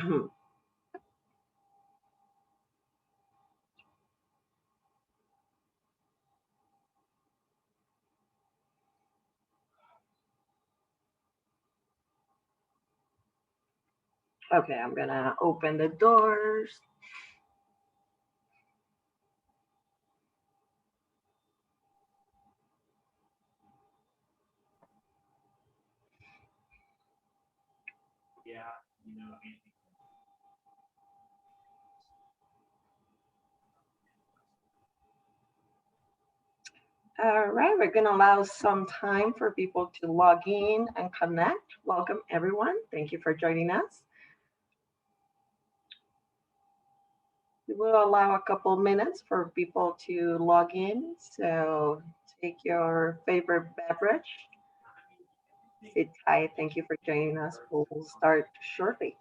Okay, I'm gonna open the doors. All right, we're gonna allow some time for people to log in and connect. Welcome everyone. Thank you for joining us. We will allow a couple minutes for people to log in. So take your favorite beverage. Sit tight. Thank you for joining us. We'll start shortly.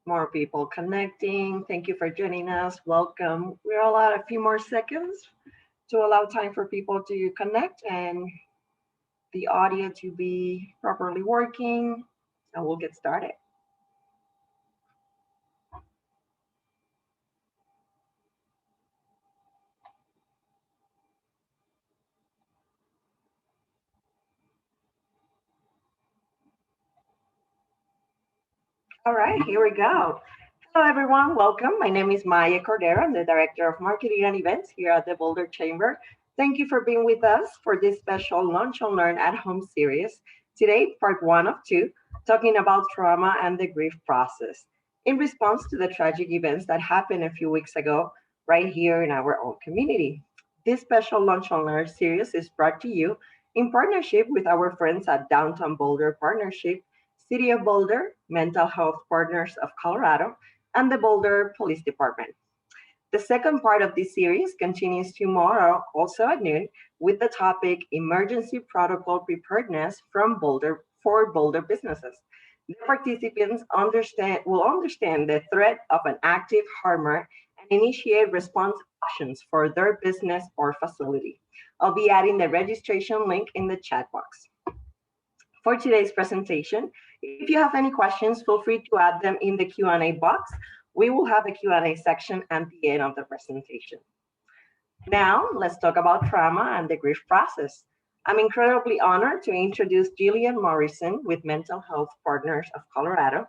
More people connecting. Thank you for joining us. Welcome. We'll allow a few more seconds to allow time for people to connect and the audio to be properly working, and we'll get started. All right, here we go. Hello, everyone. Welcome. My name is Maya Cordero. I'm the Director of Marketing and Events here at the Boulder Chamber. Thank you for being with us for this special Launch and Learn at Home series. Today, part 1 of 2, talking about trauma and the grief process in response to the tragic events that happened a few weeks ago right here in our own community. This special Launch and Learn series is brought to you in partnership with our friends at Downtown Boulder Partnership, City of Boulder, Mental Health Partners of Colorado, and the Boulder Police Department. The second part of this series continues tomorrow, also at noon, with the topic Emergency Protocol Preparedness from Boulder for Boulder Businesses. The participants will understand the threat of an active harmer and initiate response options for their business or facility. I'll be adding the registration link in the chat box. For today's presentation, if you have any questions, feel free to add them in the Q&A box. We will have a Q&A section at the end of the presentation. Now, let's talk about trauma and the grief process. I'm incredibly honored to introduce Jillian Morrison with Mental Health Partners of Colorado.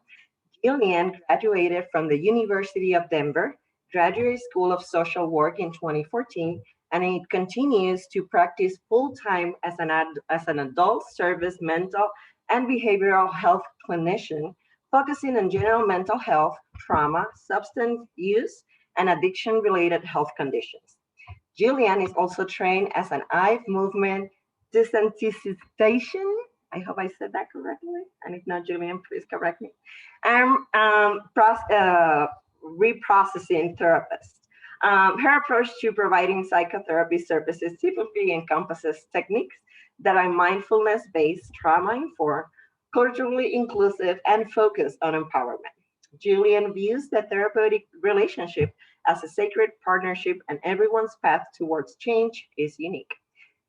Jillian graduated from the University of Denver, Graduate School of Social Work in 2014, and it continues to practice full-time as an adult service mental and behavioral health clinician, focusing on general mental health, trauma, substance use, and addiction-related health conditions. Jillian is also trained as an eye movement desensitization. I hope I said that correctly. And if not, Jillian, please correct me. And reprocessing therapist. Her approach to providing psychotherapy services typically encompasses techniques that are mindfulness-based, trauma-informed, culturally inclusive, and focused on empowerment. Jillian views the therapeutic relationship as a sacred partnership, and everyone's path towards change is unique.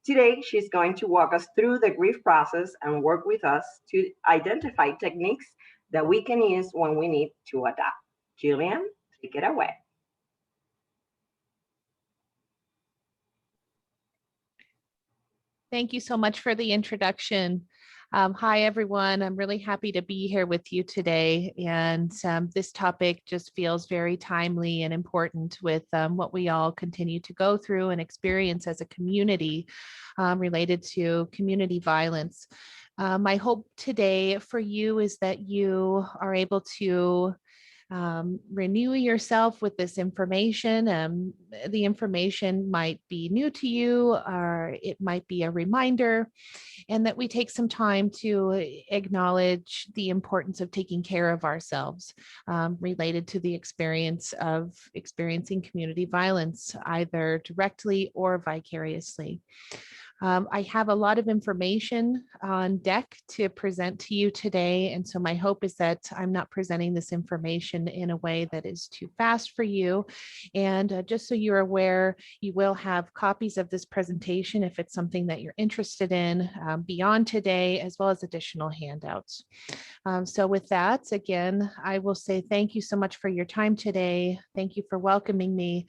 Today, she's going to walk us through the grief process and work with us to identify techniques that we can use when we need to adapt. Jillian, take it away. Thank you so much for the introduction. Hi, everyone. I'm really happy to be here with you today. And this topic just feels very timely and important with what we all continue to go through and experience as a community related to community violence. My hope today for you is that you are able to Renew yourself with this information. The information might be new to you, or it might be a reminder, and that we take some time to acknowledge the importance of taking care of ourselves related to the experience of experiencing community violence, either directly or vicariously. I have a lot of information on deck to present to you today. And so my hope is that I'm not presenting this information in a way that is too fast for you. And just so you're aware, you will have copies of this presentation if it's something that you're interested in beyond today, as well as additional handouts. So with that, again, I will say thank you so much for your time today. Thank you for welcoming me.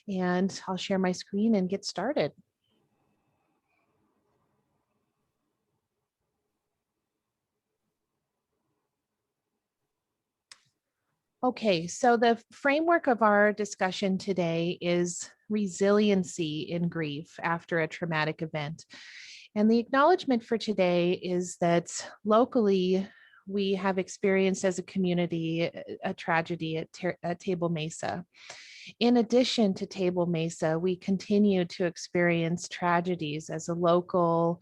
And I'll share my screen and get started. Okay, so the framework of our discussion today is resiliency in grief after a traumatic event. And the acknowledgement for today is that locally, we have experienced as a community a tragedy at Table Mesa. In addition to Table Mesa, we continue to experience tragedies as a local,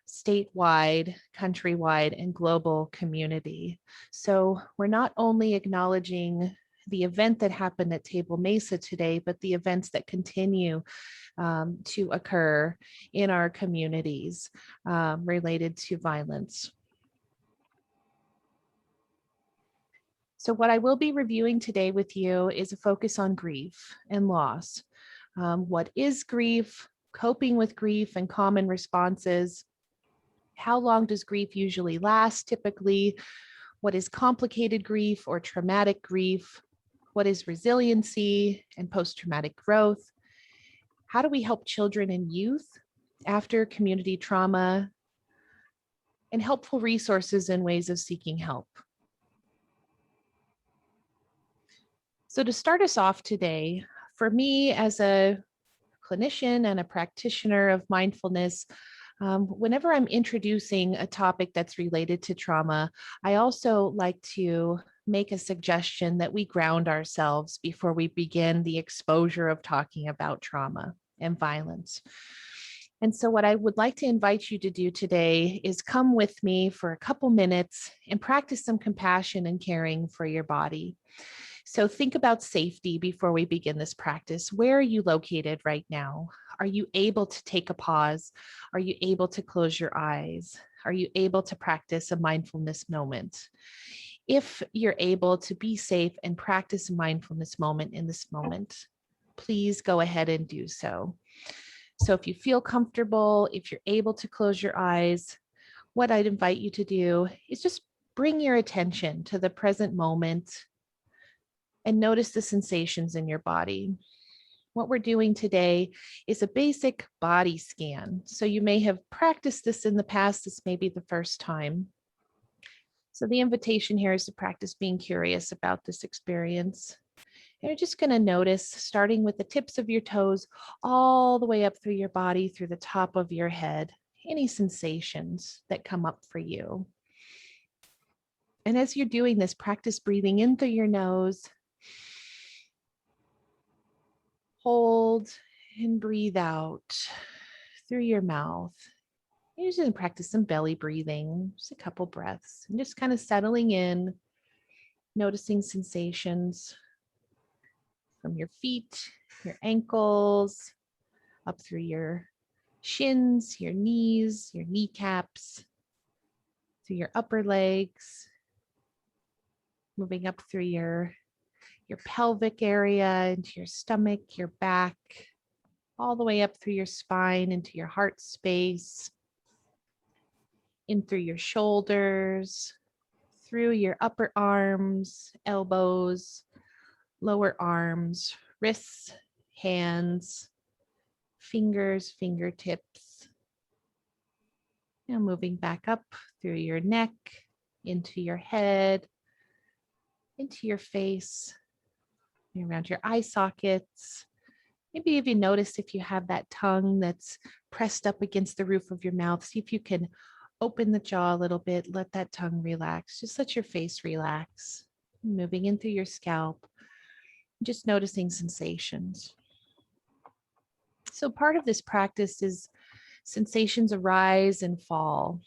statewide, countrywide, and global community. So we're not only acknowledging the event that happened at Table Mesa today, but the events that continue to occur in our communities related to violence. So what I will be reviewing today with you is a focus on grief and loss. What is grief, coping with grief and common responses? How long does grief usually last typically? What is complicated grief or traumatic grief? What is resiliency and post-traumatic growth? How do we help children and youth after community trauma? And helpful resources and ways of seeking help. So to start us off today, for me as a clinician and a practitioner of mindfulness, whenever I'm introducing a topic that's related to trauma, I also like to make a suggestion that we ground ourselves before we begin the exposure of talking about trauma and violence. And so what I would like to invite you to do today is come with me for a couple minutes and practice some compassion and caring for your body. So think about safety before we begin this practice. Where are you located right now? Are you able to take a pause? Are you able to close your eyes? Are you able to practice a mindfulness moment? If you're able to be safe and practice a mindfulness moment in this moment, please go ahead and do so. So if you feel comfortable, if you're able to close your eyes, what I'd invite you to do is just bring your attention to the present moment and notice the sensations in your body. What we're doing today is a basic body scan. So you may have practiced this in the past. This may be the first time. So the invitation here is to practice being curious about this experience. And you're just going to notice, starting with the tips of your toes, all the way up through your body, through the top of your head, any sensations that come up for you. And as you're doing this, practice breathing in through your nose. Hold and breathe out through your mouth. You're just going to practice some belly breathing, just a couple breaths, and just kind of settling in, noticing sensations from your feet, your ankles, up through your shins, your knees, your kneecaps, through your upper legs, moving up through your pelvic area, into your stomach, your back, all the way up through your spine, into your heart space, in through your shoulders, through your upper arms, elbows, lower arms, wrists, hands, fingers, fingertips. Now moving back up through your neck, into your head, into your face, around your eye sockets. Maybe if you notice if you have that tongue that's pressed up against the roof of your mouth, see if you can open the jaw a little bit, let that tongue relax. Just let your face relax. moving in through your scalp, just noticing sensations. So part of this practice is sensations arise and fall.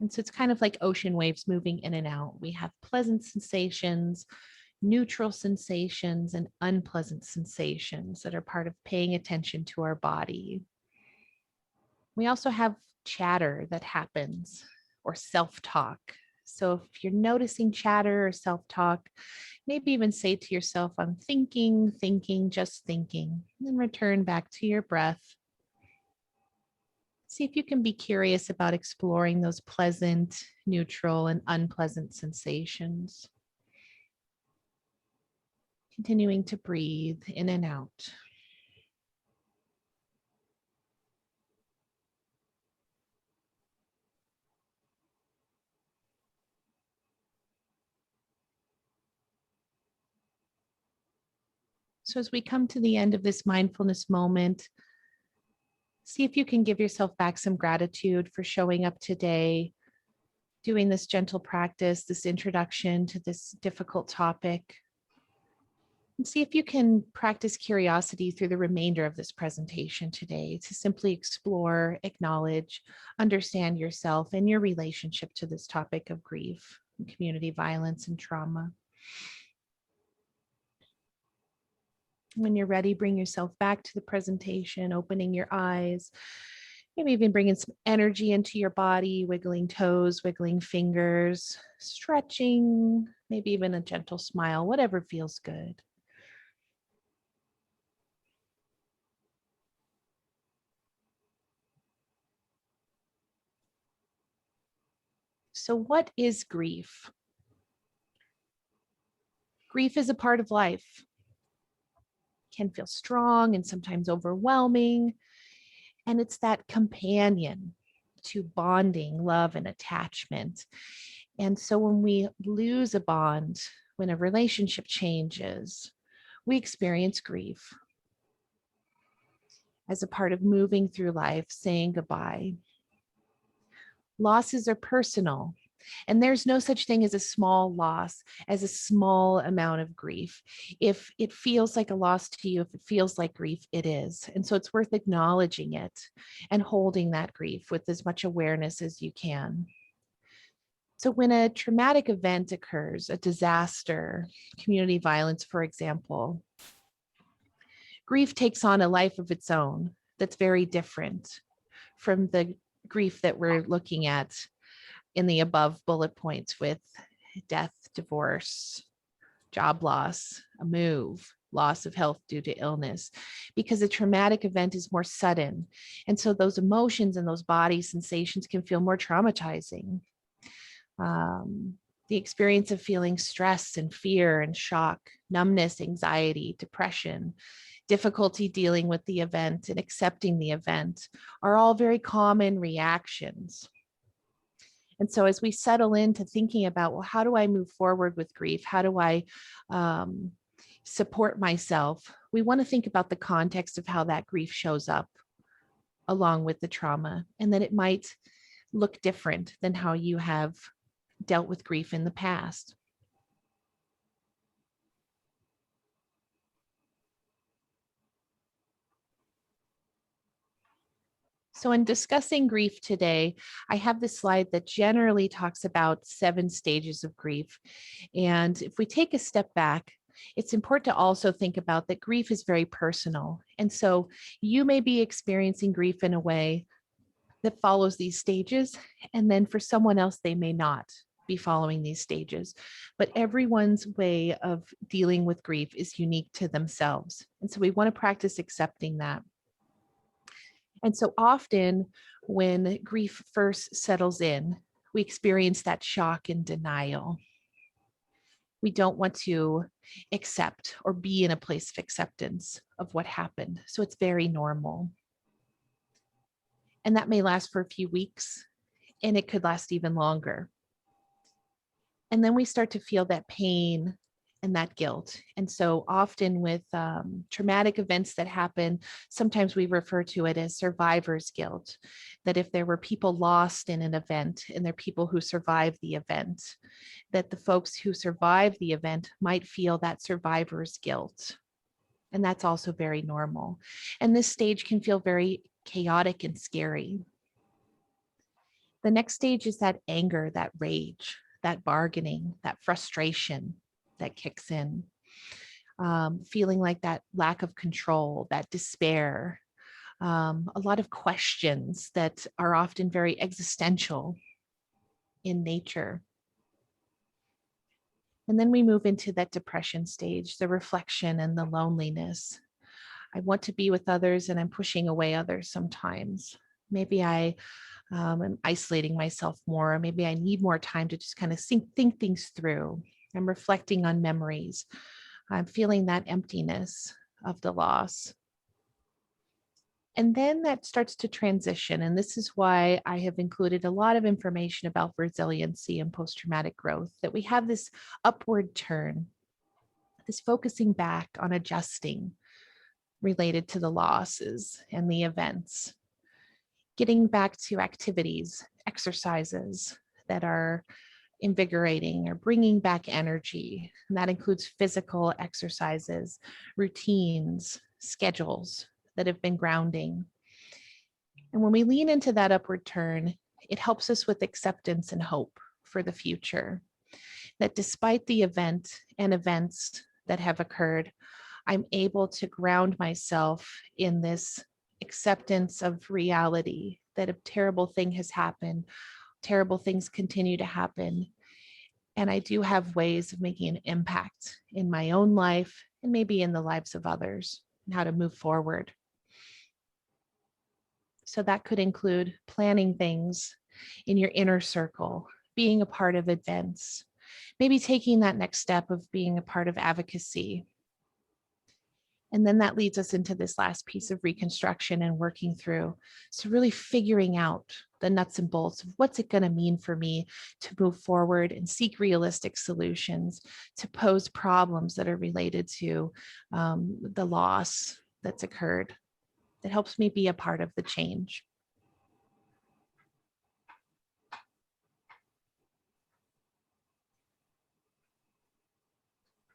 And so it's kind of like ocean waves moving in and out. We have pleasant sensations, neutral sensations, and unpleasant sensations that are part of paying attention to our body. We also have chatter that happens, or self-talk. So if you're noticing chatter or self-talk, maybe even say to yourself, I'm thinking, just thinking, and then return back to your breath. See if you can be curious about exploring those pleasant, neutral, and unpleasant sensations. Continuing to breathe in and out. So as we come to the end of this mindfulness moment, see if you can give yourself back some gratitude for showing up today, doing this gentle practice, this introduction to this difficult topic. And see if you can practice curiosity through the remainder of this presentation today to simply explore, acknowledge, understand yourself and your relationship to this topic of grief, and community violence, and trauma. When you're ready, bring yourself back to the presentation, opening your eyes, maybe even bringing some energy into your body, wiggling toes, wiggling fingers, stretching, maybe even a gentle smile, whatever feels good. So what is grief? Grief is a part of life. It can feel strong and sometimes overwhelming. And it's that companion to bonding, love, and attachment. And so when we lose a bond, when a relationship changes, we experience grief as a part of moving through life, saying goodbye. Losses are personal, and there's no such thing as a small loss, as a small amount of grief. If it feels like a loss to you, if it feels like grief, it is. And so it's worth acknowledging it and holding that grief with as much awareness as you can. So when a traumatic event occurs, a disaster, community violence, for example, grief takes on a life of its own that's very different from the grief that we're looking at in the above bullet points with death, divorce, job loss, a move, loss of health due to illness, because a traumatic event is more sudden. And so those emotions and those body sensations can feel more traumatizing. The experience of feeling stress and fear and shock, numbness, anxiety, depression, difficulty dealing with the event and accepting the event are all very common reactions. And so as we settle into thinking about, well, how do I move forward with grief? How do I support myself? We want to think about the context of how that grief shows up along with the trauma, and that it might look different than how you have dealt with grief in the past. So in discussing grief today, I have this slide that generally talks about 7 stages of grief. And if we take a step back, it's important to also think about that grief is very personal. And so you may be experiencing grief in a way that follows these stages, and then for someone else, they may not be following these stages. But everyone's way of dealing with grief is unique to themselves. And so we want to practice accepting that. And so often when grief first settles in, we experience that shock and denial. We don't want to accept or be in a place of acceptance of what happened. So it's very normal. And that may last for a few weeks, and it could last even longer. And then we start to feel that pain and that guilt. And so often with traumatic events that happen, sometimes we refer to it as survivor's guilt, that if there were people lost in an event and there are people who survived the event, that the folks who survived the event might feel that survivor's guilt. And that's also very normal. And this stage can feel very chaotic and scary. The next stage is that anger, that rage, that bargaining, that frustration that kicks in, feeling like that lack of control, that despair, a lot of questions that are often very existential in nature. And then we move into that depression stage, the reflection and the loneliness. I want to be with others and I'm pushing away others sometimes. Maybe I am isolating myself more. Maybe I need more time to just kind of think things through. I'm reflecting on memories. I'm feeling that emptiness of the loss. And then that starts to transition. And this is why I have included a lot of information about resiliency and post-traumatic growth, that we have this upward turn, this focusing back on adjusting related to the losses and the events, getting back to activities, exercises that are invigorating or bringing back energy. And that includes physical exercises, routines, schedules that have been grounding. And when we lean into that upward turn, it helps us with acceptance and hope for the future. That despite the event and events that have occurred, I'm able to ground myself in this acceptance of reality, that a terrible thing has happened, terrible things continue to happen. And I do have ways of making an impact in my own life and maybe in the lives of others, and how to move forward. So that could include planning things in your inner circle, being a part of events, maybe taking that next step of being a part of advocacy. And then that leads us into this last piece of reconstruction and working through. So really figuring out the nuts and bolts of what's it going to mean for me to move forward and seek realistic solutions to pose problems that are related to the loss that's occurred. That helps me be a part of the change.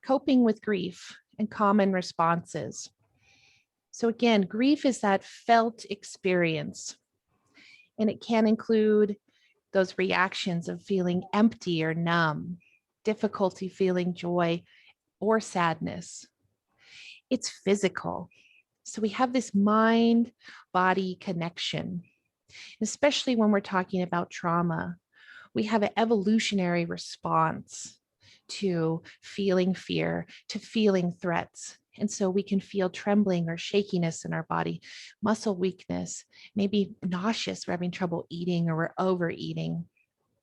Coping with grief and common responses. So again, grief is that felt experience, and it can include those reactions of feeling empty or numb, difficulty feeling joy or sadness. It's physical. So we have this mind-body connection, especially when we're talking about trauma. We have an evolutionary response to feeling fear, to feeling threats. And so we can feel trembling or shakiness in our body, muscle weakness, maybe nauseous, we're having trouble eating or we're overeating.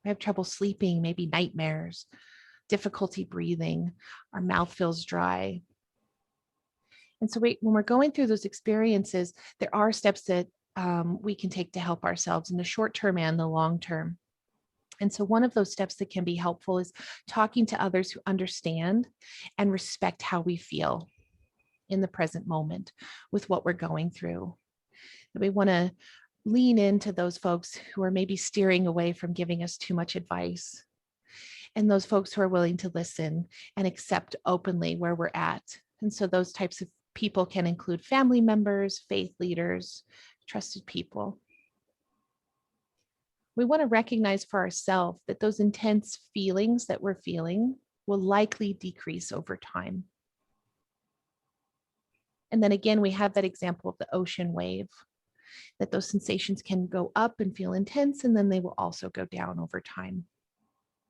We have trouble sleeping, maybe nightmares, difficulty breathing, our mouth feels dry. And so when we're going through those experiences, there are steps that we can take to help ourselves in the short term and the long term. And so one of those steps that can be helpful is talking to others who understand and respect how we feel in the present moment with what we're going through. And we want to lean into those folks who are maybe steering away from giving us too much advice, and those folks who are willing to listen and accept openly where we're at. And so those types of people can include family members, faith leaders, trusted people. We want to recognize for ourselves that those intense feelings that we're feeling will likely decrease over time. And then again, we have that example of the ocean wave, that those sensations can go up and feel intense, and then they will also go down over time.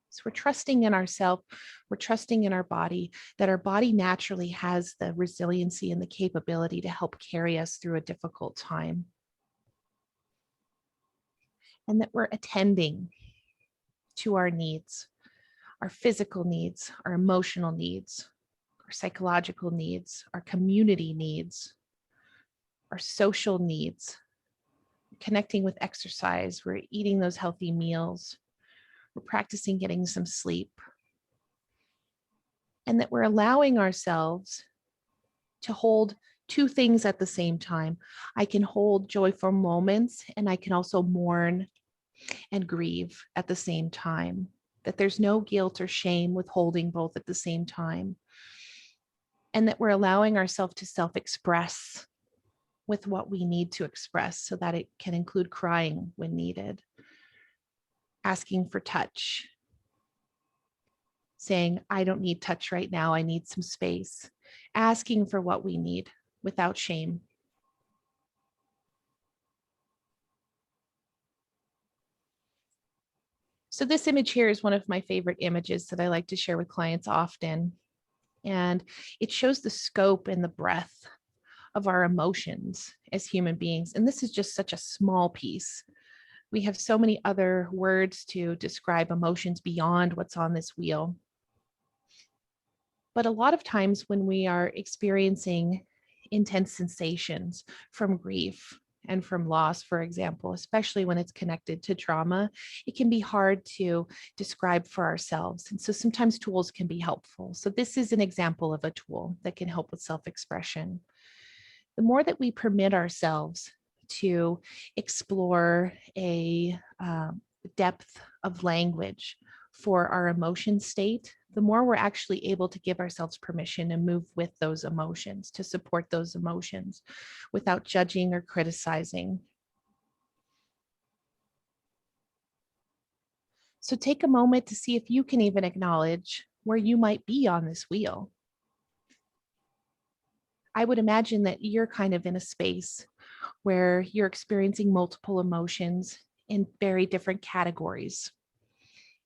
So we're trusting in ourselves, we're trusting in our body, that our body naturally has the resiliency and the capability to help carry us through a difficult time. And that we're attending to our needs, our physical needs, our emotional needs, our psychological needs, our community needs, our social needs, connecting with exercise, we're eating those healthy meals, we're practicing getting some sleep. and that we're allowing ourselves to hold two things at the same time. I can hold joyful moments, and I can also mourn and grieve at the same time, that there's no guilt or shame with holding both at the same time, and that we're allowing ourselves to self-express with what we need to express, so that it can include crying when needed, asking for touch, saying, I don't need touch right now, I need some space, asking for what we need without shame. So this image here is one of my favorite images that I like to share with clients often. And it shows the scope and the breadth of our emotions as human beings. And this is just such a small piece. We have so many other words to describe emotions beyond what's on this wheel. But a lot of times when we are experiencing intense sensations from grief and from loss, for example, especially when it's connected to trauma, it can be hard to describe for ourselves. And so sometimes tools can be helpful. So this is an example of a tool that can help with self-expression. The more that we permit ourselves to explore a depth of language for our emotion state, the more we're actually able to give ourselves permission and move with those emotions, to support those emotions without judging or criticizing. So take a moment to see if you can even acknowledge where you might be on this wheel. I would imagine that you're kind of in a space where you're experiencing multiple emotions in very different categories.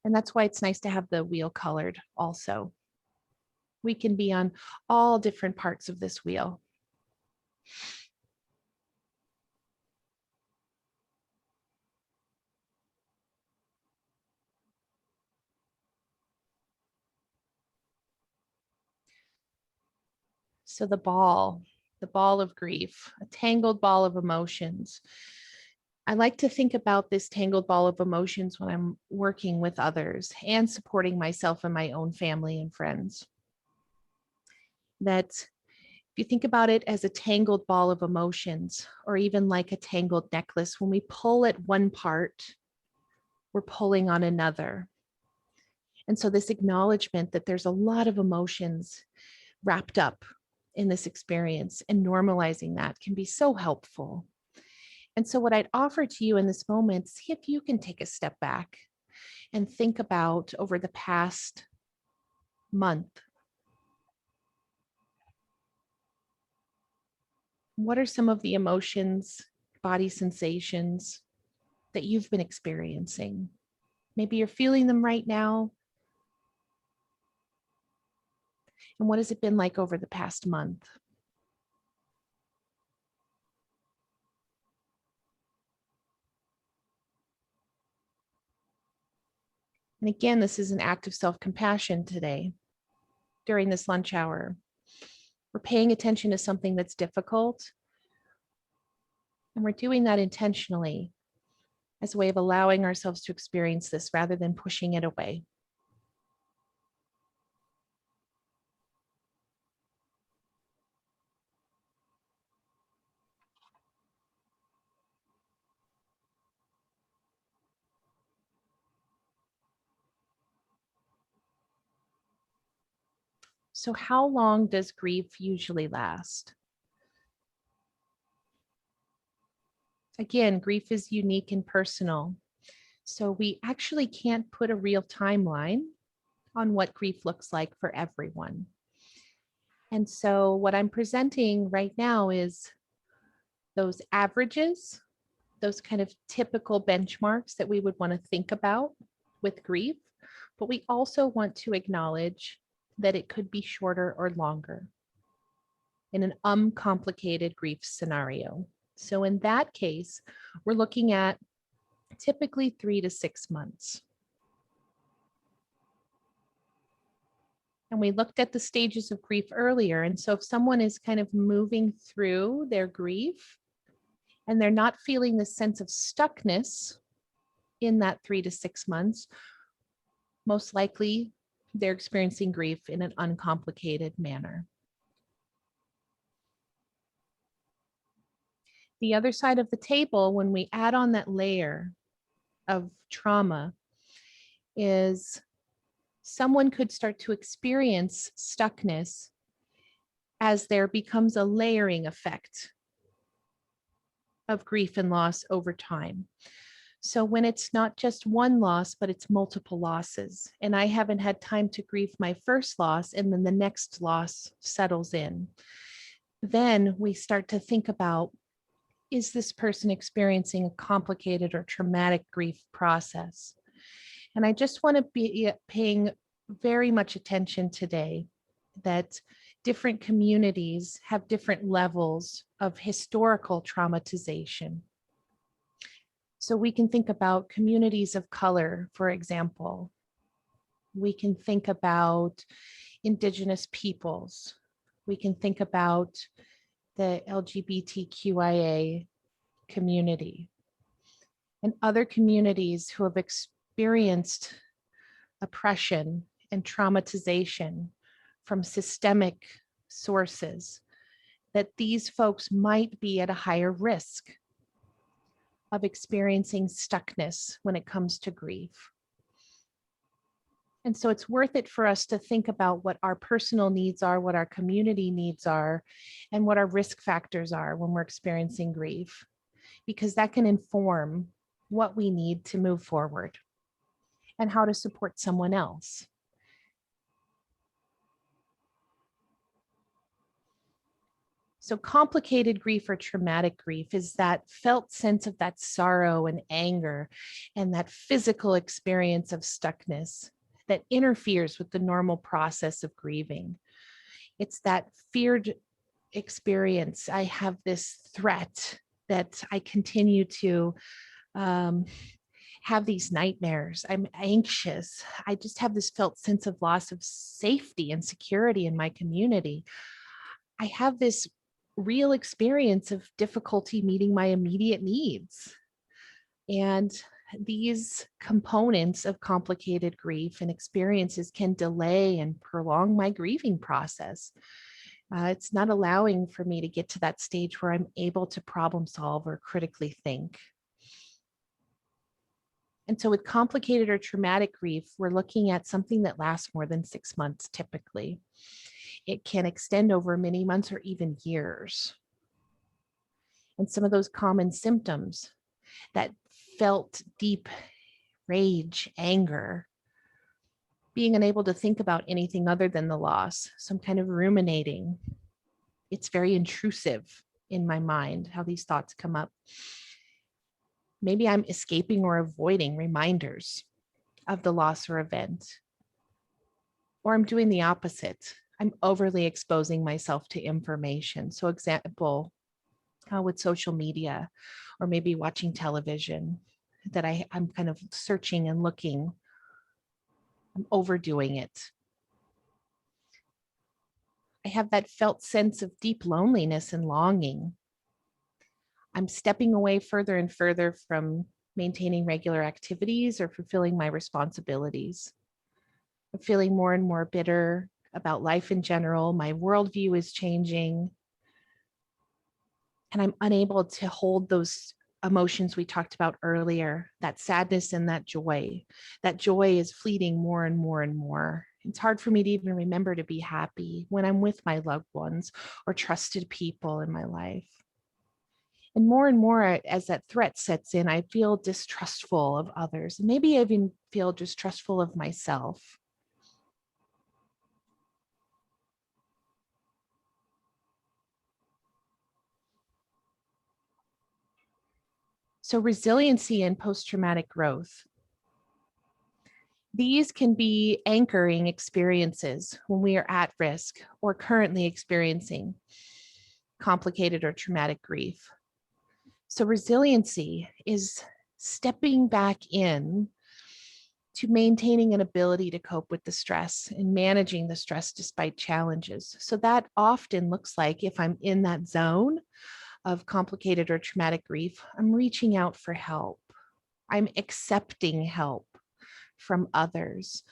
And that's why it's nice to have the wheel colored also. We can be on all different parts of this wheel. So the ball of grief, a tangled ball of emotions. I like to think about this tangled ball of emotions when I'm working with others and supporting myself and my own family and friends. That if you think about it as a tangled ball of emotions, or even like a tangled necklace, when we pull at one part, we're pulling on another. And so this acknowledgement that there's a lot of emotions wrapped up in this experience, and normalizing that can be so helpful. And so what I'd offer to you in this moment, see if you can take a step back and think about over the past month, what are some of the emotions, body sensations that you've been experiencing? Maybe you're feeling them right now. And what has it been like over the past month? And again, this is an act of self-compassion today during this lunch hour. We're paying attention to something that's difficult, and we're doing that intentionally as a way of allowing ourselves to experience this rather than pushing it away. So how long does grief usually last? Again, grief is unique and personal. So we actually can't put a real timeline on what grief looks like for everyone. And so what I'm presenting right now is those averages, those kind of typical benchmarks that we would want to think about with grief, but we also want to acknowledge that it could be shorter or longer in an uncomplicated grief scenario. So in that case, we're looking at typically 3 to 6 months. And we looked at the stages of grief earlier. And so if someone is kind of moving through their grief and they're not feeling the sense of stuckness in that 3 to 6 months, most likely they're experiencing grief in an uncomplicated manner. The other side of the table, when we add on that layer of trauma, is someone could start to experience stuckness as there becomes a layering effect of grief and loss over time. So when it's not just one loss, but it's multiple losses, and I haven't had time to grieve my first loss, and then the next loss settles in, then we start to think about, is this person experiencing a complicated or traumatic grief process? And I just want to be paying very much attention today that different communities have different levels of historical traumatization. So we can think about communities of color, for example. We can think about Indigenous peoples. We can think about the LGBTQIA community and other communities who have experienced oppression and traumatization from systemic sources, that these folks might be at a higher risk of experiencing stuckness when it comes to grief. And so it's worth it for us to think about what our personal needs are, what our community needs are, and what our risk factors are when we're experiencing grief, because that can inform what we need to move forward and how to support someone else. So complicated grief or traumatic grief is that felt sense of that sorrow and anger and that physical experience of stuckness that interferes with the normal process of grieving. It's that feared experience. I have this threat that I continue to have these nightmares. I'm anxious. I just have this felt sense of loss of safety and security in my community. I have this real experience of difficulty meeting my immediate needs. And these components of complicated grief and experiences can delay and prolong my grieving process. It's not allowing for me to get to that stage where I'm able to problem solve or critically think. And so with complicated or traumatic grief, we're looking at something that lasts more than 6 months typically. It can extend over many months or even years. And some of those common symptoms, that felt deep rage, anger, being unable to think about anything other than the loss, some kind of ruminating. It's very intrusive in my mind how these thoughts come up. Maybe I'm escaping or avoiding reminders of the loss or event. Or I'm doing the opposite. I'm overly exposing myself to information. So example, with social media, or maybe watching television, that I'm kind of searching and looking. I'm overdoing it. I have that felt sense of deep loneliness and longing. I'm stepping away further and further from maintaining regular activities or fulfilling my responsibilities. I'm feeling more and more bitter about life in general. My worldview is changing. And I'm unable to hold those emotions we talked about earlier, that sadness and that joy. That joy is fleeting more and more and more. It's hard for me to even remember to be happy when I'm with my loved ones or trusted people in my life. And more as that threat sets in, I feel distrustful of others. And maybe I even feel distrustful of myself. So resiliency and post-traumatic growth. These can be anchoring experiences when we are at risk or currently experiencing complicated or traumatic grief. So resiliency is stepping back in to maintaining an ability to cope with the stress and managing the stress despite challenges. So that often looks like, if I'm in that zone of complicated or traumatic grief, I'm reaching out for help. I'm accepting help from others,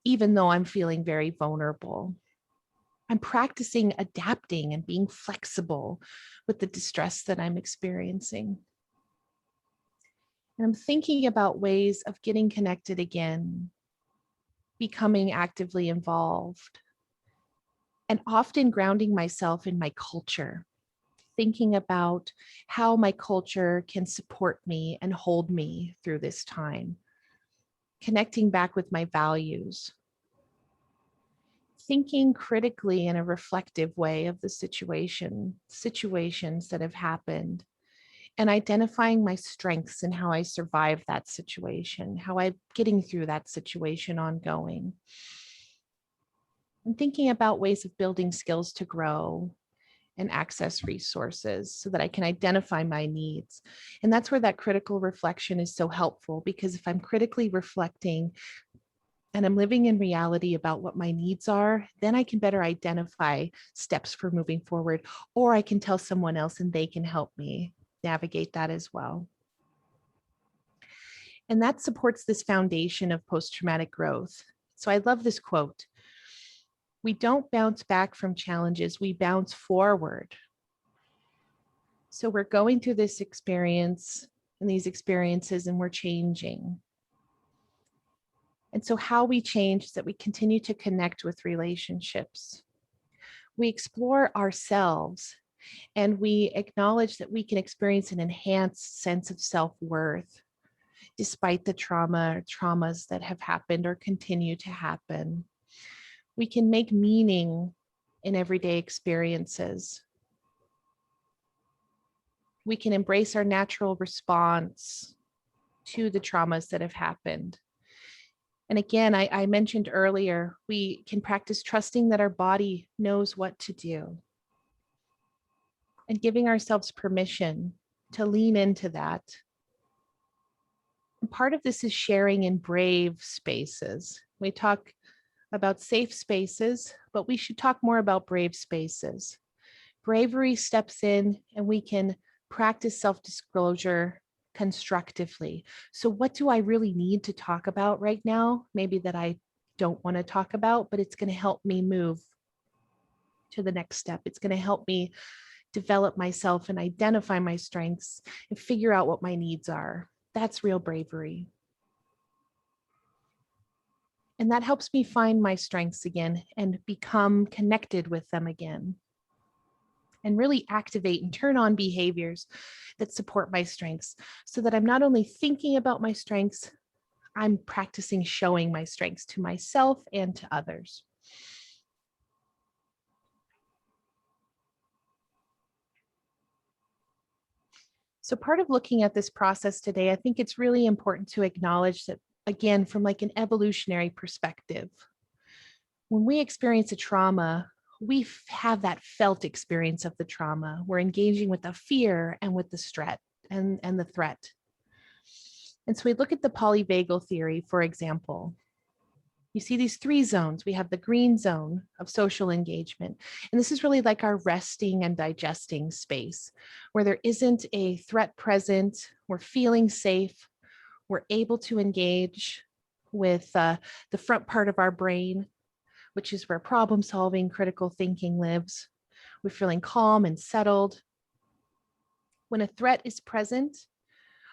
even though I'm feeling very vulnerable. I'm practicing adapting and being flexible with the distress that I'm experiencing. And I'm thinking about ways of getting connected again, becoming actively involved, and often grounding myself in my culture, thinking about how my culture can support me and hold me through this time, connecting back with my values, thinking critically in a reflective way of the situations that have happened, and identifying my strengths and how I survive that situation, how I'm getting through that situation ongoing. I'm thinking about ways of building skills to grow and access resources so that I can identify my needs. And that's where that critical reflection is so helpful, because if I'm critically reflecting and I'm living in reality about what my needs are, then I can better identify steps for moving forward, or I can tell someone else and they can help me navigate that as well. And that supports this foundation of post-traumatic growth. So I love this quote. We don't bounce back from challenges, we bounce forward. So we're going through this experience and these experiences, and we're changing. And so how we change is that we continue to connect with relationships. We explore ourselves, and we acknowledge that we can experience an enhanced sense of self-worth despite the traumas that have happened or continue to happen. We can make meaning in everyday experiences. We can embrace our natural response to the traumas that have happened. And again, I mentioned earlier, we can practice trusting that our body knows what to do and giving ourselves permission to lean into that. And part of this is sharing in brave spaces. We talk about safe spaces, but we should talk more about brave spaces. Bravery steps in, and we can practice self-disclosure constructively. So what do I really need to talk about right now? Maybe that I don't want to talk about, but it's going to help me move to the next step. It's going to help me develop myself and identify my strengths and figure out what my needs are. That's real bravery. And that helps me find my strengths again and become connected with them again, and really activate and turn on behaviors that support my strengths, so that I'm not only thinking about my strengths, I'm practicing showing my strengths to myself and to others. So part of looking at this process today, I think it's really important to acknowledge that, again, from like an evolutionary perspective, when we experience a trauma, we have that felt experience of the trauma. We're engaging with the fear and with the threat and the threat. And so we look at the Polyvagal Theory, for example. You see these three zones. We have the green zone of social engagement. And this is really like our resting and digesting space, where there isn't a threat present. We're feeling safe. We're able to engage with the front part of our brain, which is where problem solving, critical thinking lives. We're feeling calm and settled. When a threat is present,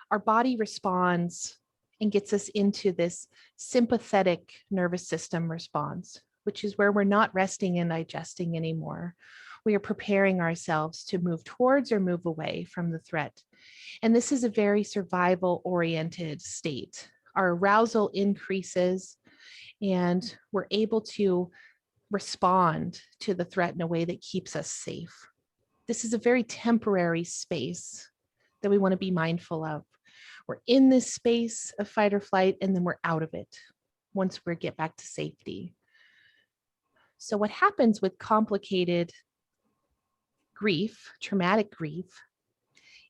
our body responds and gets us into this sympathetic nervous system response, which is where we're not resting and digesting anymore. We are preparing ourselves to move towards or move away from the threat. And this is a very survival-oriented state. Our arousal increases, and we're able to respond to the threat in a way that keeps us safe. This is a very temporary space that we want to be mindful of. We're in this space of fight or flight, and then we're out of it once we get back to safety. So what happens with complicated grief, traumatic grief,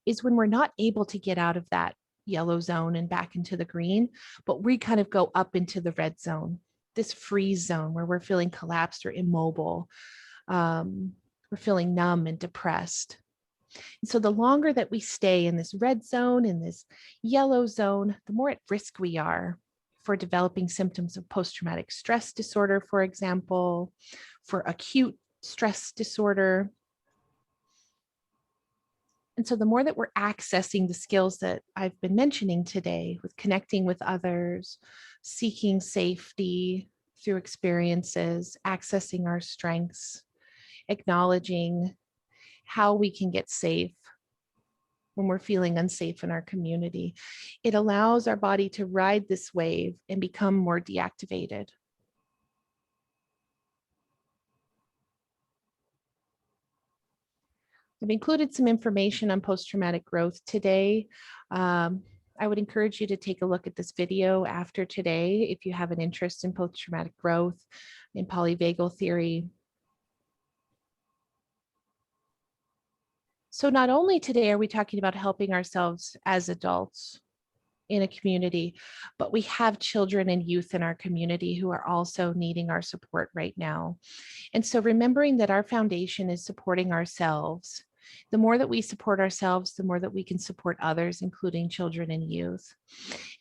is when we're not able to get out of that yellow zone and back into the green, but we kind of go up into the red zone, this freeze zone where we're feeling collapsed or immobile. We're feeling numb and depressed. And so the longer that we stay in this red zone, in this yellow zone, the more at risk we are for developing symptoms of post-traumatic stress disorder, for example, for acute stress disorder. And so the more that we're accessing the skills that I've been mentioning today with connecting with others, seeking safety through experiences, accessing our strengths, acknowledging how we can get safe when we're feeling unsafe in our community, it allows our body to ride this wave and become more deactivated. I've included some information on post-traumatic growth today. I would encourage you to take a look at this video after today if you have an interest in post-traumatic growth, in polyvagal theory. So not only today are we talking about helping ourselves as adults in a community, but we have children and youth in our community who are also needing our support right now. And so remembering that our foundation is supporting ourselves, the more that we support ourselves, the more that we can support others, including children and youth.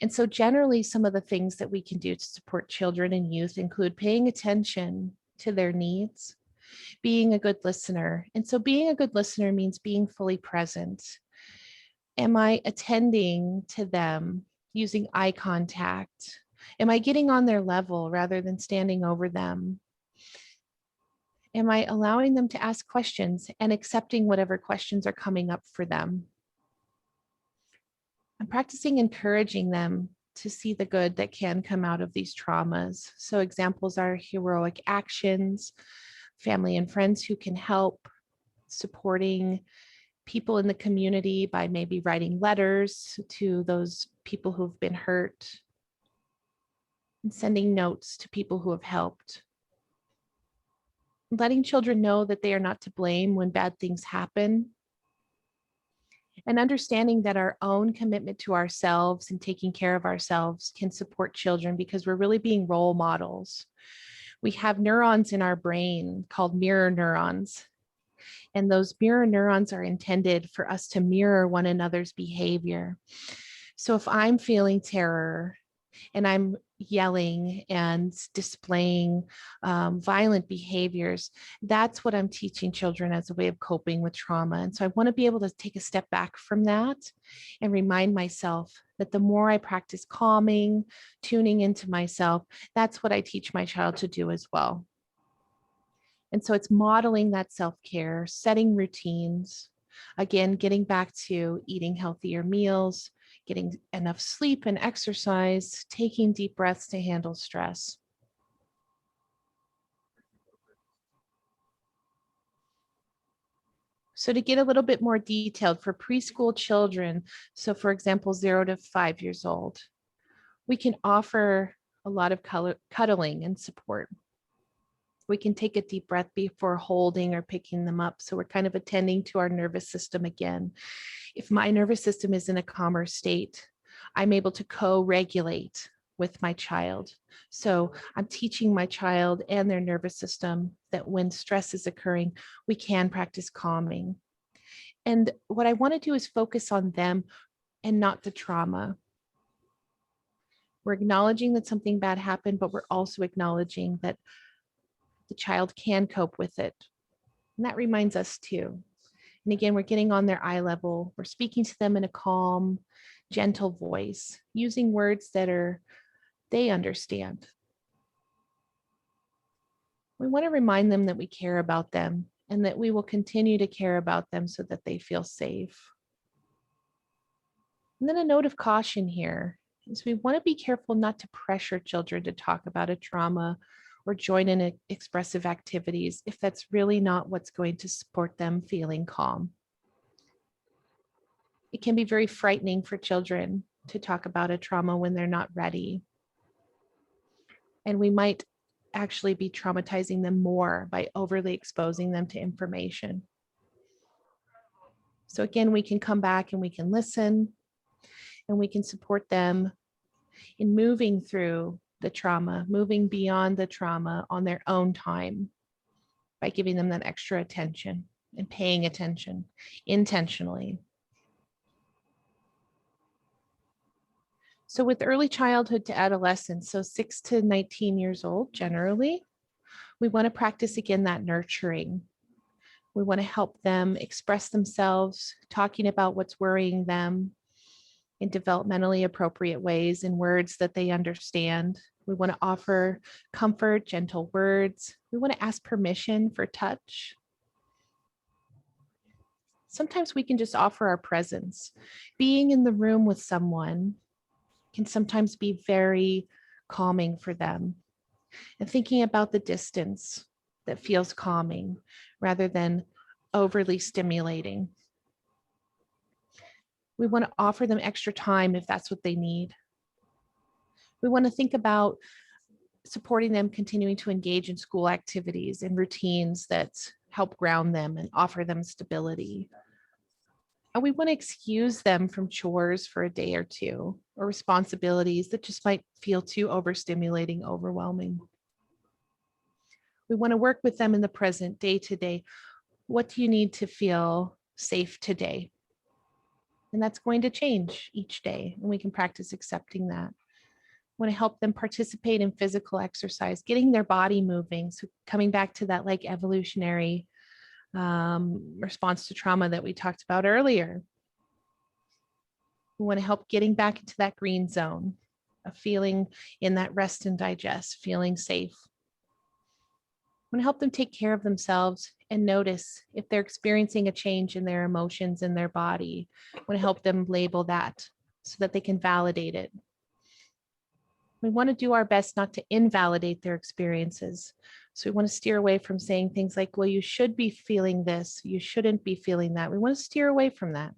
And so generally, some of the things that we can do to support children and youth include paying attention to their needs, being a good listener. And so being a good listener means being fully present. Am I attending to them using eye contact? Am I getting on their level rather than standing over them? Am I allowing them to ask questions and accepting whatever questions are coming up for them? I'm practicing encouraging them to see the good that can come out of these traumas. So examples are heroic actions, family and friends who can help, supporting people in the community by maybe writing letters to those people who've been hurt, and sending notes to people who have helped. Letting children know that they are not to blame when bad things happen. And understanding that our own commitment to ourselves and taking care of ourselves can support children because we're really being role models. We have neurons in our brain called mirror neurons. And those mirror neurons are intended for us to mirror one another's behavior. So if I'm feeling terror and I'm yelling and displaying violent behaviors, that's what I'm teaching children as a way of coping with trauma. And so I want to be able to take a step back from that and remind myself that the more I practice calming, tuning into myself, that's what I teach my child to do as well. And so it's modeling that self-care, setting routines, again, getting back to eating healthier meals, getting enough sleep and exercise, taking deep breaths to handle stress. So to get a little bit more detailed for preschool children, so for example, 0 to 5 years old, we can offer a lot of cuddling and support. We can take a deep breath before holding or picking them up. So we're kind of attending to our nervous system again. If my nervous system is in a calmer state, I'm able to co-regulate with my child. So I'm teaching my child and their nervous system that when stress is occurring, we can practice calming. And what I want to do is focus on them and not the trauma. We're acknowledging that something bad happened, but we're also acknowledging that the child can cope with it. And that reminds us too. And again, we're getting on their eye level. We're speaking to them in a calm, gentle voice, using words that they understand. We want to remind them that we care about them and that we will continue to care about them so that they feel safe. And then a note of caution here is we want to be careful not to pressure children to talk about a trauma or join in expressive activities if that's really not what's going to support them feeling calm. It can be very frightening for children to talk about a trauma when they're not ready. And we might actually be traumatizing them more by overly exposing them to information. So again, we can come back and we can listen and we can support them in moving through the trauma, moving beyond the trauma on their own time by giving them that extra attention and paying attention intentionally. So with early childhood to adolescence, so 6 to 19 years old, generally, we want to practice again that nurturing. We want to help them express themselves, talking about what's worrying them in developmentally appropriate ways in words that they understand. We want to offer comfort, gentle words. We want to ask permission for touch. Sometimes we can just offer our presence. Being in the room with someone can sometimes be very calming for them. And thinking about the distance that feels calming rather than overly stimulating. We want to offer them extra time if that's what they need. We want to think about supporting them continuing to engage in school activities and routines that help ground them and offer them stability. And we want to excuse them from chores for a day or two, or responsibilities that just might feel too overstimulating, overwhelming. We want to work with them in the present, day to day. What do you need to feel safe today? And that's going to change each day, and we can practice accepting that. Want to help them participate in physical exercise, getting their body moving. So coming back to that like evolutionary response to trauma that we talked about earlier. We want to help getting back into that green zone, a feeling in that rest and digest, feeling safe. We want to help them take care of themselves and notice if they're experiencing a change in their emotions in their body. We want to help them label that so that they can validate it. We want to do our best not to invalidate their experiences. So we want to steer away from saying things like, well, you should be feeling this, you shouldn't be feeling that. We want to steer away from that.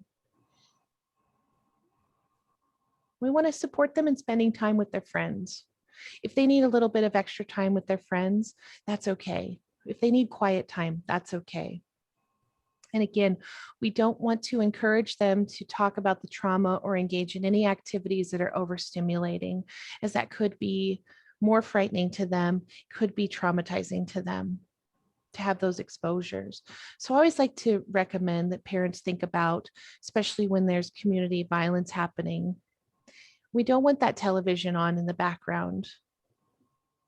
We want to support them in spending time with their friends. If they need a little bit of extra time with their friends, that's okay. If they need quiet time, that's okay. And again, we don't want to encourage them to talk about the trauma or engage in any activities that are overstimulating, as that could be more frightening to them, could be traumatizing to them to have those exposures. So I always like to recommend that parents think about, especially when there's community violence happening, we don't want that television on in the background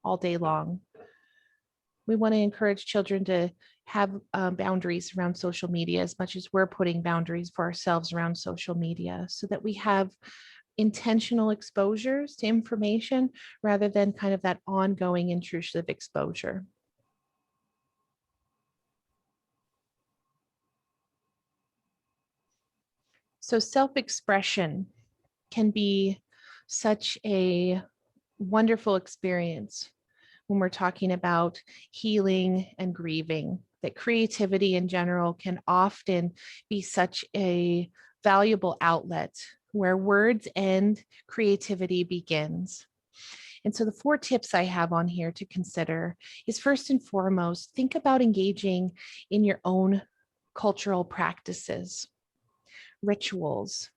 all day long. We want to encourage children to have boundaries around social media as much as we're putting boundaries for ourselves around social media, so that we have intentional exposures to information rather than kind of that ongoing intrusive exposure. So self-expression can be such a wonderful experience when we're talking about healing and grieving, that creativity in general can often be such a valuable outlet where words end, creativity begins. And so the 4 tips I have on here to consider is, first and foremost, think about engaging in your own cultural practices, rituals,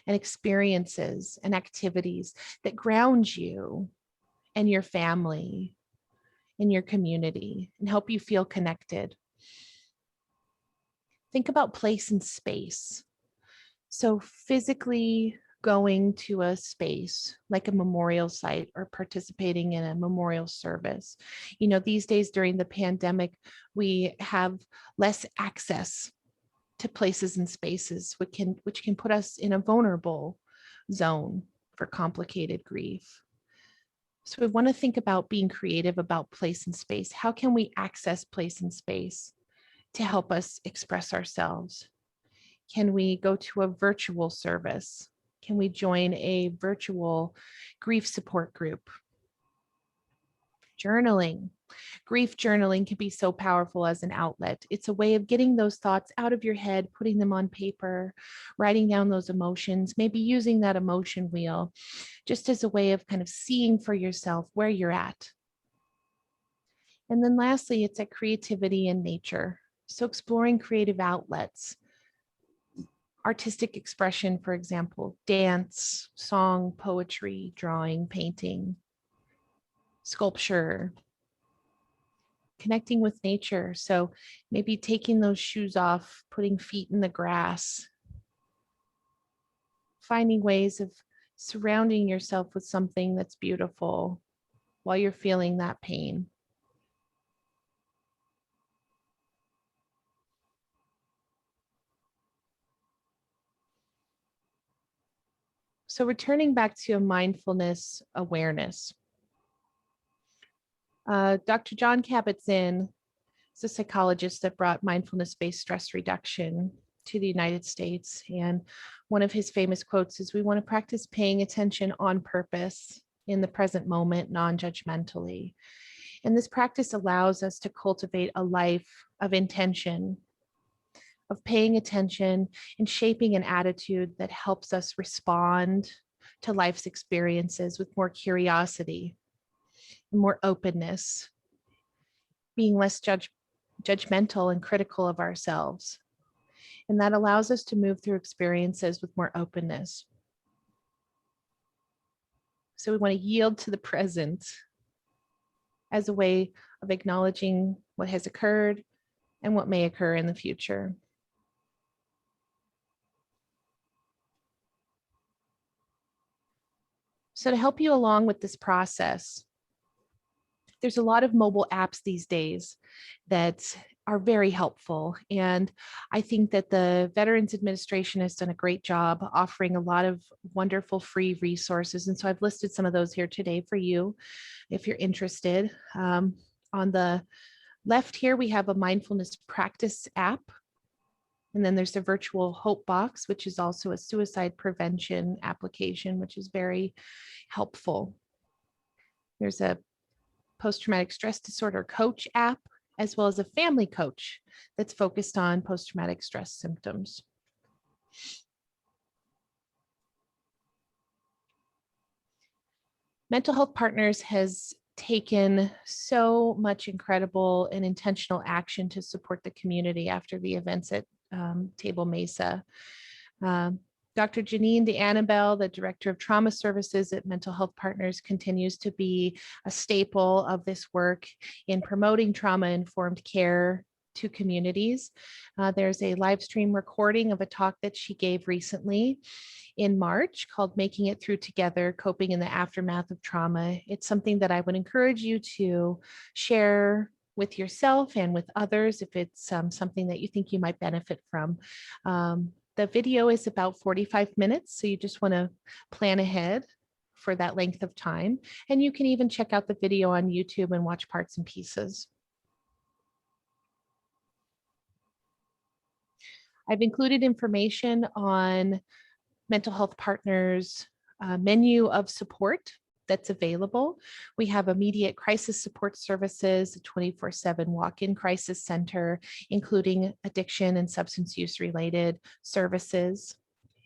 and experiences and activities that ground you and your family in your community and help you feel connected. Think about place and space. So physically going to a space like a memorial site or participating in a memorial service. You know, these days during the pandemic, we have less access to places and spaces which can put us in a vulnerable zone for complicated grief. So we want to think about being creative about place and space. How can we access place and space to help us express ourselves? Can we go to a virtual service? Can we join a virtual grief support group? Journaling. Grief journaling can be so powerful as an outlet. It's a way of getting those thoughts out of your head, putting them on paper, writing down those emotions, maybe using that emotion wheel just as a way of kind of seeing for yourself where you're at. And then lastly, it's at creativity and nature. So exploring creative outlets, artistic expression, for example, dance, song, poetry, drawing, painting, sculpture, connecting with nature. So maybe taking those shoes off, putting feet in the grass, finding ways of surrounding yourself with something that's beautiful while you're feeling that pain. So returning back to a mindfulness awareness. Dr. John Kabat-Zinn is a psychologist that brought mindfulness-based stress reduction to the United States. And one of his famous quotes is, "We want to practice paying attention on purpose in the present moment, non-judgmentally." And this practice allows us to cultivate a life of intention, of paying attention and shaping an attitude that helps us respond to life's experiences with more curiosity, more openness, being less judgmental and critical of ourselves. And that allows us to move through experiences with more openness. So we want to yield to the present as a way of acknowledging what has occurred and what may occur in the future. So to help you along with this process, there's a lot of mobile apps these days that are very helpful. And I think that the Veterans Administration has done a great job offering a lot of wonderful free resources. And so I've listed some of those here today for you, if you're interested. On the left here, we have a mindfulness practice app. And then there's the virtual hope box, which is also a suicide prevention application, which is very helpful. There's a post-traumatic stress disorder coach app, as well as a family coach that's focused on post-traumatic stress symptoms. Mental Health Partners has taken so much incredible and intentional action to support the community after the events at Table Mesa. Dr. Janine DeAnnabelle, the Director of Trauma Services at Mental Health Partners, continues to be a staple of this work in promoting trauma-informed care to communities. There's a live stream recording of a talk that she gave recently in March called "Making It Through Together, Coping in the Aftermath of Trauma." It's something that I would encourage you to share with yourself and with others if it's something that you think you might benefit from. The video is about 45 minutes, so you just want to plan ahead for that length of time. And you can even check out the video on YouTube and watch parts and pieces. I've included information on Mental Health Partners' menu of support that's available. We have immediate crisis support services, a 24/7 walk-in crisis center, including addiction and substance use related services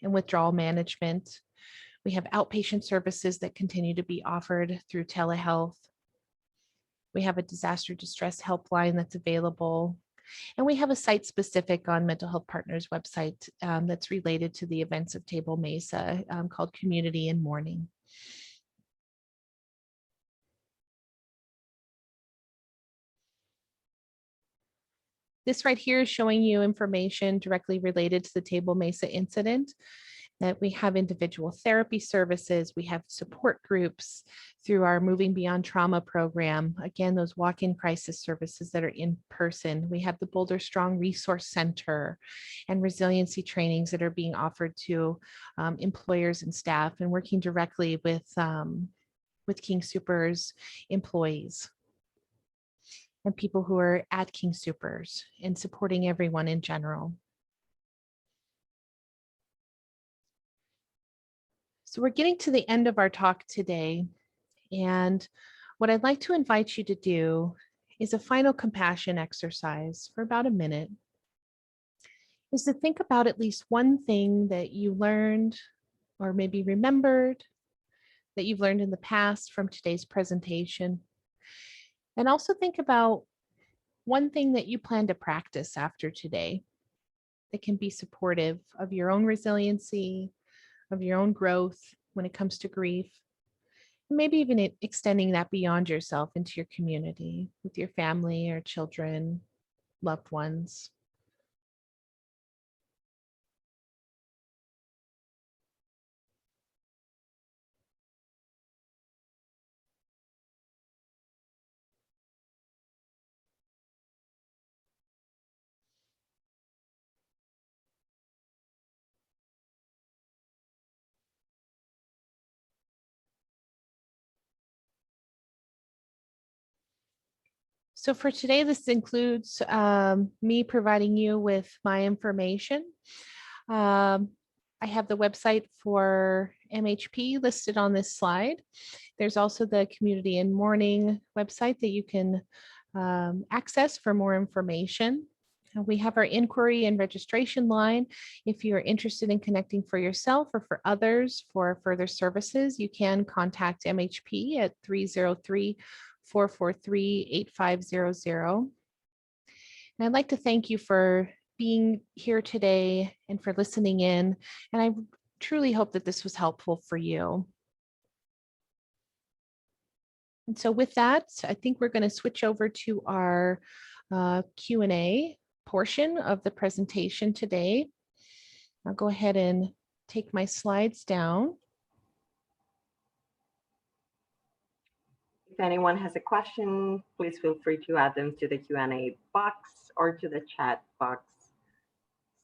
and withdrawal management. We have outpatient services that continue to be offered through telehealth. We have a disaster distress helpline that's available. And we have a site specific on Mental Health Partners website that's related to the events of Table Mesa called Community in Mourning. This right here is showing you information directly related to the Table Mesa incident. That we have individual therapy services, we have support groups through our Moving Beyond Trauma program. Again, those walk-in crisis services that are in person. We have the Boulder Strong Resource Center and resiliency trainings that are being offered to employers and staff, and working directly with King Soopers employees and people who are at King Soopers, and supporting everyone in general. So we're getting to the end of our talk today. And what I'd like to invite you to do is a final compassion exercise for about a minute, is to think about at least one thing that you learned or maybe remembered that you've learned in the past from today's presentation. And also think about one thing that you plan to practice after today that can be supportive of your own resiliency, of your own growth when it comes to grief, and maybe even extending that beyond yourself into your community with your family or children, loved ones. So for today, this includes me providing you with my information. I have the website for MHP listed on this slide. There's also the Community and Mourning website that you can access for more information. We have our inquiry and registration line. If you're interested in connecting for yourself or for others for further services, you can contact MHP at 303-443-8500. And I'd like to thank you for being here today and for listening in. And I truly hope that this was helpful for you. And so with that, I think we're going to switch over to our Q&A portion of the presentation today. I'll go ahead and take my slides down. If anyone has a question, please feel free to add them to the Q&A box or to the chat box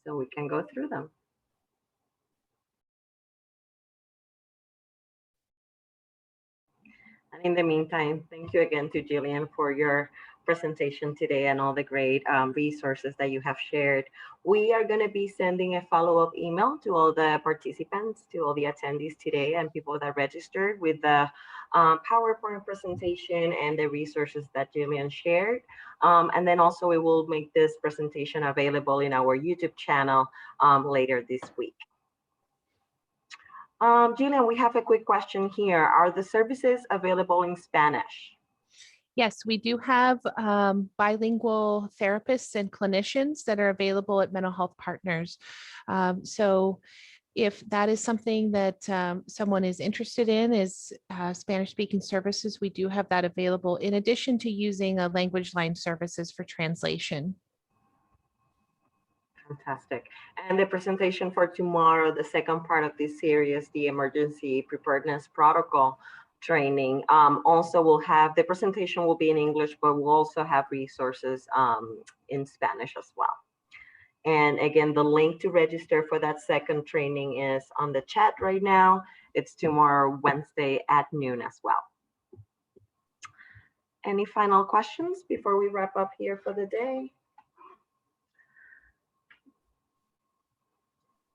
so we can go through them. And in the meantime, thank you again to Jillian for your presentation today and all the great resources that you have shared. We are going to be sending a follow-up email to all the participants, to all the attendees today and people that registered with the PowerPoint presentation and the resources that Jillian shared. And then also we will make this presentation available in our YouTube channel later this week. Jillian, we have a quick question here. Are the services available in Spanish? Yes, we do have bilingual therapists and clinicians that are available at Mental Health Partners. So if that is something that someone is interested in, is Spanish-speaking services, we do have that available in addition to using a language line services for translation. Fantastic. And the presentation for tomorrow, the second part of this series, the emergency preparedness protocol training, also will have, the presentation will be in English, but we'll also have resources in Spanish as well. And again, the link to register for that second training is on the chat right now. It's tomorrow, Wednesday at noon as well. Any final questions before we wrap up here for the day?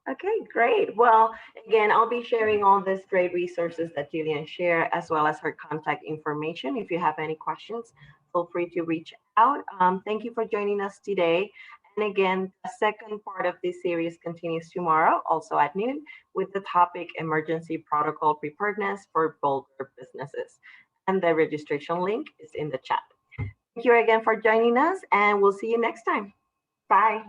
Okay, great. Well, again, I'll be sharing all these great resources that Jillian shared, as well as her contact information. If you have any questions, feel free to reach out. Thank you for joining us today. And again, the second part of this series continues tomorrow, also at noon, with the topic Emergency Protocol Preparedness for Boulder Businesses. And the registration link is in the chat. Thank you again for joining us, and we'll see you next time. Bye.